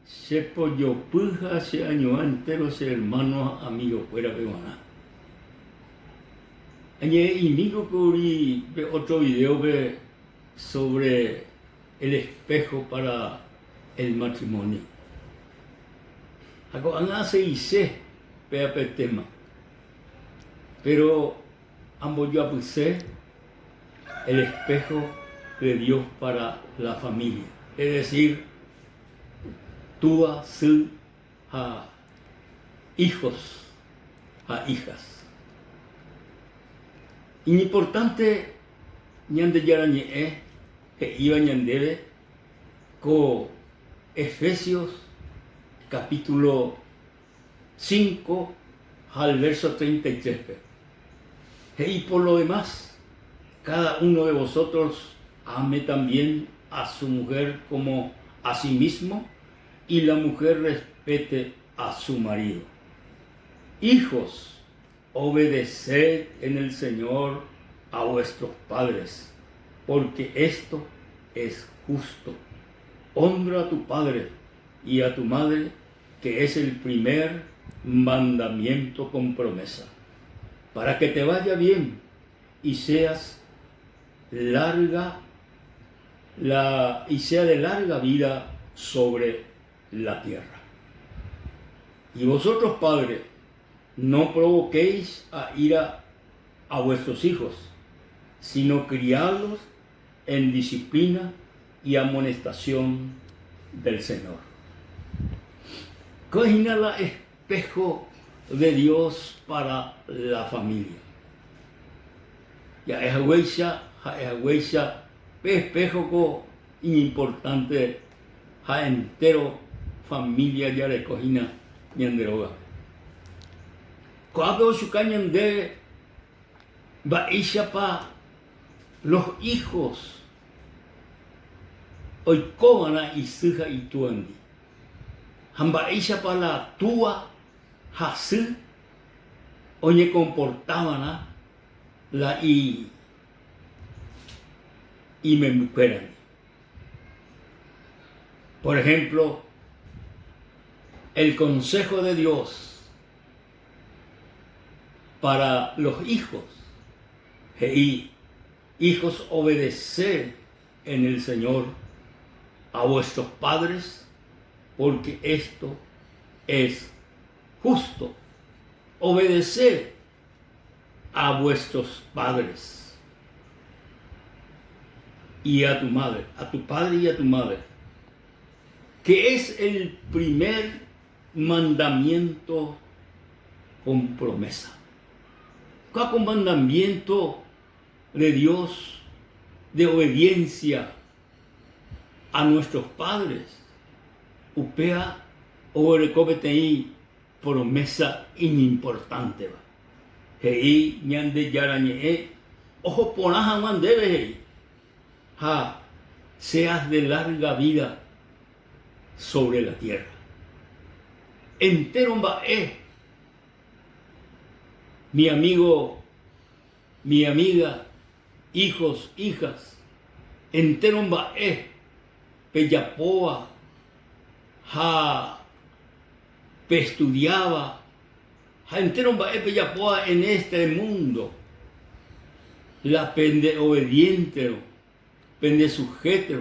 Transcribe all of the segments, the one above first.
se pollo puja, se año entero, se hermanos, amigos, fuera peruana. Añe inigo cubrí otro video sobre el espejo para el matrimonio. Acá hace y sé, peape tema. Pero ambos yo apusé el espejo de Dios para la familia. Es decir, tua, su, a hijos, a hijas. Importante, ñande yarañe, que iba ñandebe, co Efesios capítulo 5 al verso 33. Y por lo demás, cada uno de vosotros ame también a su mujer como a sí mismo, y la mujer respete a su marido. Hijos, obedeced en el Señor a vuestros padres, porque esto es justo. Honra a tu padre y a tu madre, que es el primer mandamiento con promesa, para que te vaya bien y seas sea de larga vida sobre la tierra. Y vosotros, padres, no provoquéis a ira a vuestros hijos, sino criadlos en disciplina y amonestación del Señor. Cogina el espejo de Dios para la familia. Ya es huella, espejo importante, ja entero familia ya de cogina ñanderoga. Cuando su cañan de pa los hijos hoy cobana y suja y tuandi. Hambaisha para la tua hasu oye comportaban la y me mujeran. Por ejemplo, el consejo de Dios para los hijos. Hey, hijos, obedeced en el Señor a vuestros padres, porque esto es justo. Obedeced a vuestros padres y a tu madre, a tu padre y a tu madre, que es el primer mandamiento con promesa. Cada mandamiento de Dios de obediencia a nuestros padres, upea o recopetei promesa inimportante. Hei ñande yarañe, ojo ponaja man debe ha seas de larga vida sobre la tierra. Entero mi amigo, mi amiga, hijos, hijas, entero peyapoa, estudiaba, entero peyapoa en este mundo, la pende obediente, pende sujeto,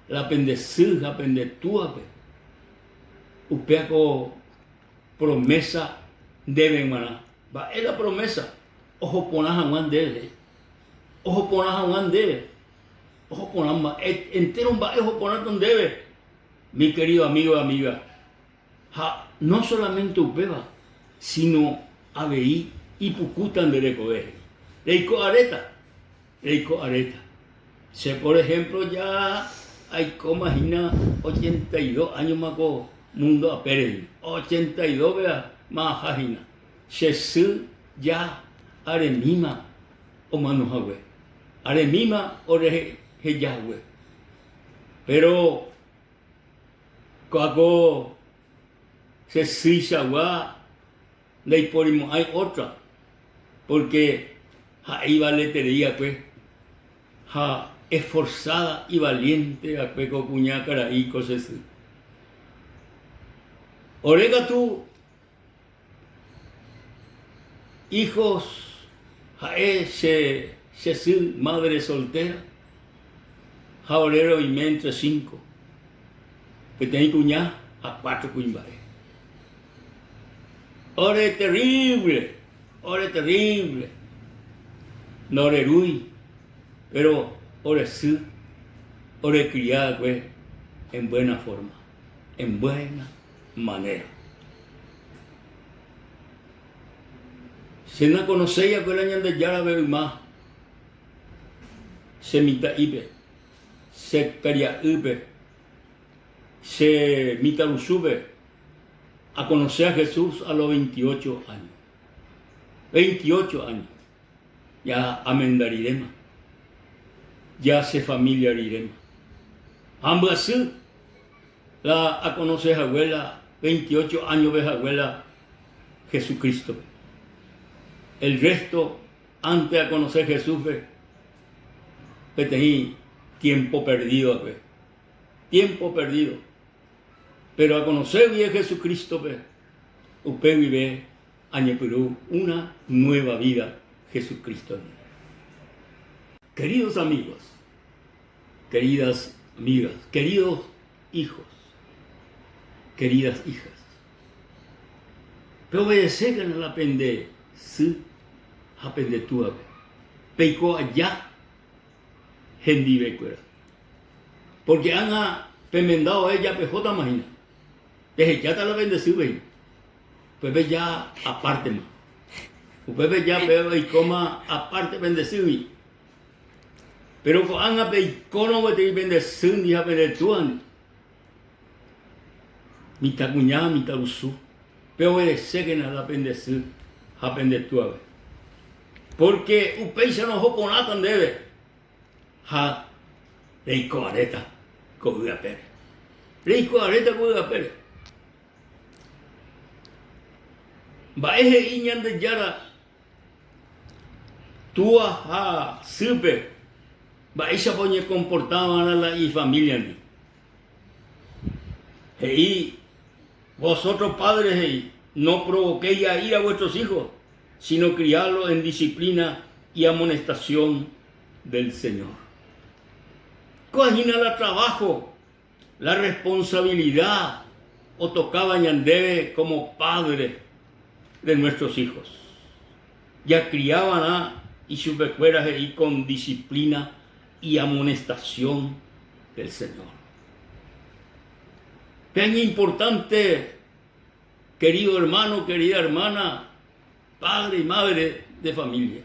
la pende suja, pende tuape, upeaco promesa deben maná. Va, es la promesa. Ojo ponaja man debe. Ojo ponaja man debe. Ojo ponaja entero va, ojo ponaja donde debe. Mi querido amigo y amiga. No solamente upeba, sino abeí y pucutan de recoger. Leiko areta. Se, por ejemplo, ya hay como imagina 82 años más con mundo a Pérez. 82 vea más ajina. Jesús ya aremima o manujagüe. Aremima o rejayagüe. Pero cuando se sishagua ley porimo hay otra. Porque ahí valetería pues esforzada y valiente a cueco cuñácara y cosas. Orega tú, hijos, jae se madre soltera, jaorero y me entre 5, que tenéis cuñá a 4 cuimbae. Ore terrible, no orerui, pero ore sí, ore criada, pues, en buena forma, en buena manera. Se no conocía que el año de Yara bebe más, se mita ibe, se caria ibe, se mita usube, a conocer a Jesús a los 28 años. 28 años. Ya amendariremos. Ya se familiariremos. Ambas la a conocer a abuela, 28 años ves abuela Jesucristo. El resto, antes de conocer a Jesús, tenía tiempo perdido. Tiempo perdido. Pero a conocer bien a Jesucristo, usted vive año Perú una nueva vida Jesucristo. Queridos amigos, queridas amigas, queridos hijos, queridas hijas, pero obedecer que no la pende, sí, aprende tú a ver. Peico allá, gendive cuera. Porque han pemendado ella pejota imagina. Desde ya te la bendecido, pues ve ya aparte más. Pues ve ya veo y coma aparte bendecido. Pero con anga pe cono te bendecido ni a bendetuan. Mita cuñada, mita usu. Pero obedece que nada bendecido, a bendetua. Porque un país no joponatan debe. Ha reico areta con una pere. Reico areta con una pere. Baeje iñan de yara tua ha sirve baisha poñe comportaban a la y familia ni hey vosotros padres hey, no provoquéis a ir a vuestros hijos sino criarlos en disciplina y amonestación del Señor. Cogina el trabajo, la responsabilidad o tocaba ñandebe como padre de nuestros hijos. Ya criaban y sus becueras y con disciplina y amonestación del Señor. Tan importante, querido hermano, querida hermana, padre y madre de familia.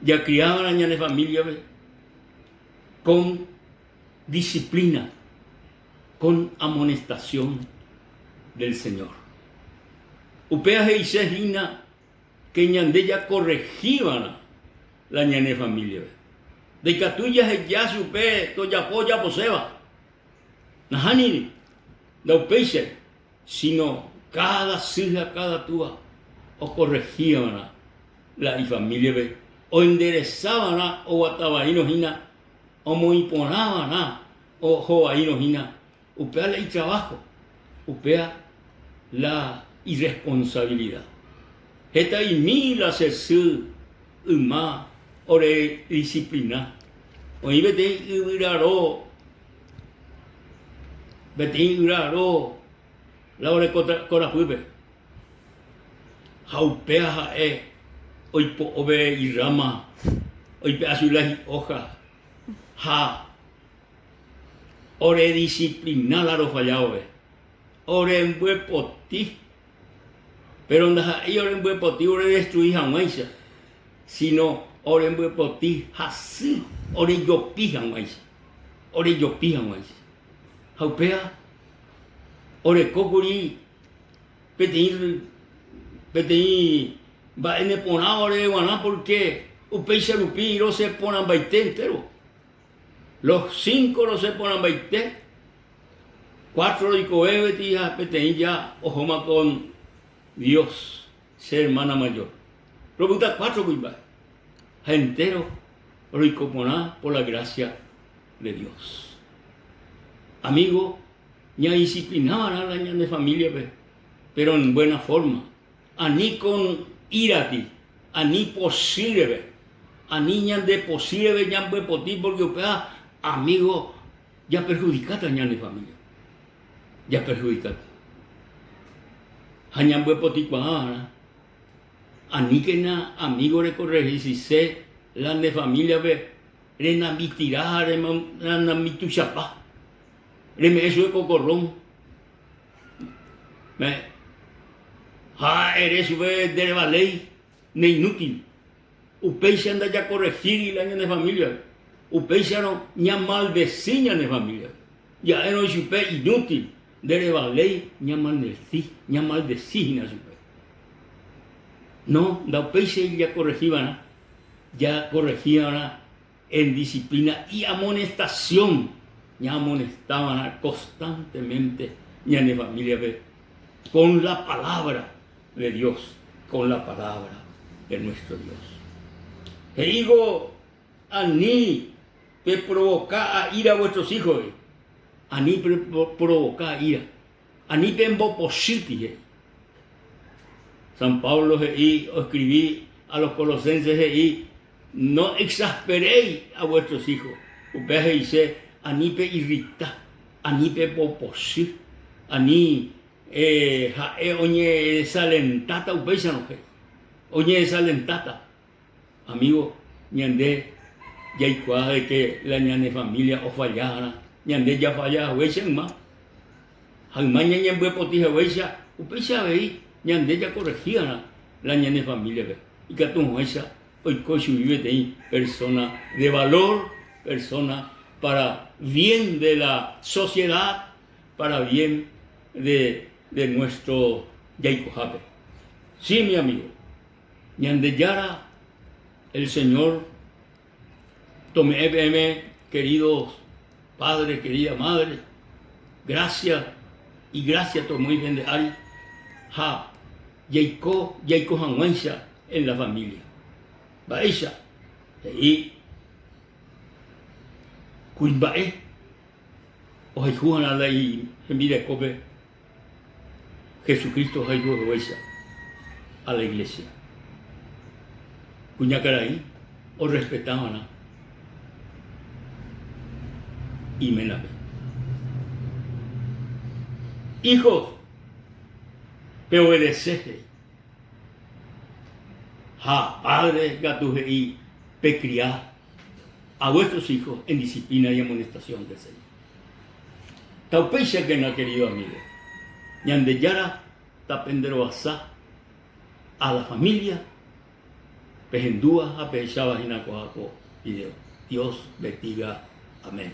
Ya criaban a de familia con disciplina, con amonestación del Señor. Upeaje y sejina que ñandella corregían la ñane familia. De catuya ya supe toya polla poseba. Najani no upeixe, sino cada hija, cada tua o corregían la familia o enderezaban o atabaínos hina o moiponaban o joaínos hina. Upea la y trabajo, upea la irresponsabilidad. Esta y mila se su uma ore disciplina. Oí vete iraro la ore corajuve. Jaupea jae hoy po obe y rama hoy pe azulas y hoja ja ore disciplina la ro fallado ore en buen poti. Pero no hay ore en buen poti, ore destruir jamás, sino ore en buen poti, así, ore yo pija jamás, ore yo pija jamás. Jaupea, ore cocuri, petein, va en el pona ore guaná porque upei se lupi no se ponan baite entero. Los 5 no se ponan baite, 4 y coebe tía petein ya ojoma con Dios, ser hermana mayor. Pregunta 4 cuiba. Entero, ricoponá por la gracia de Dios. Amigo, ya disciplinaban a la ña de familia, pero en buena forma. Ani con irati, ani posible, ani ña de posible, ya puede potir, porque amigo, ya perjudicaste a ña de familia. Ya perjudicaste. Hañan puede potir cuando ani que na amigo de corregir, si sé, la de familia, rena mi tirar, rena mi tu chapa. Reme eso de cocorrón. Eres de la ley, ne inútil. Upey se anda ya corregir y la de familia. Upey se no ya maldecir de familia. Ya no es inútil. De la ley, ya maldecir na supe. No, la upey se ya corregían, ya corregían en disciplina y amonestación. Ya amonestaban constantemente ya de familia con la palabra de Dios, con la palabra de nuestro Dios. Te digo, ani te provoca a ira a vuestros hijos, ani provoca a ira, ani te embopositi. San Pablo escribí a los colosenses no exasperéis a vuestros hijos. Ustedes dice, ani pe irrita, ani pe poposir, ani oye desalentata, ustedes no que, oye desalentata. Amigo, ñande ya hay de que la ñane familia o fallara, ñande ya falla, huechen más. Jamás ñane puede potija huecha, ustedes veis, ñande ya corregían la ñane familia, y que tú huecha. Hoy Cochu vive de persona de valor, persona para bien de la sociedad, para bien de nuestro Yaicojape. Sí, mi amigo, Ñandeyara, el Señor, tome queridos padres, querida madre, gracias y gracias tomó y bien de Ari, ha, Yaico Hanguencha en la familia. Baisha, y Cuimbae, o Juan a la y mira cope Jesucristo Baisha a la iglesia. Cuñacaray, o respetaban y menabe. Hijos, te obedecete. Padre, gatuje y pecriá a vuestros hijos en disciplina y amonestación del Señor. Taupecha que no, querido amigo. Ñandeyara, tapendero asá a la familia, pejendúa, apechaba y nacoaco, y Dios bendiga. Amén.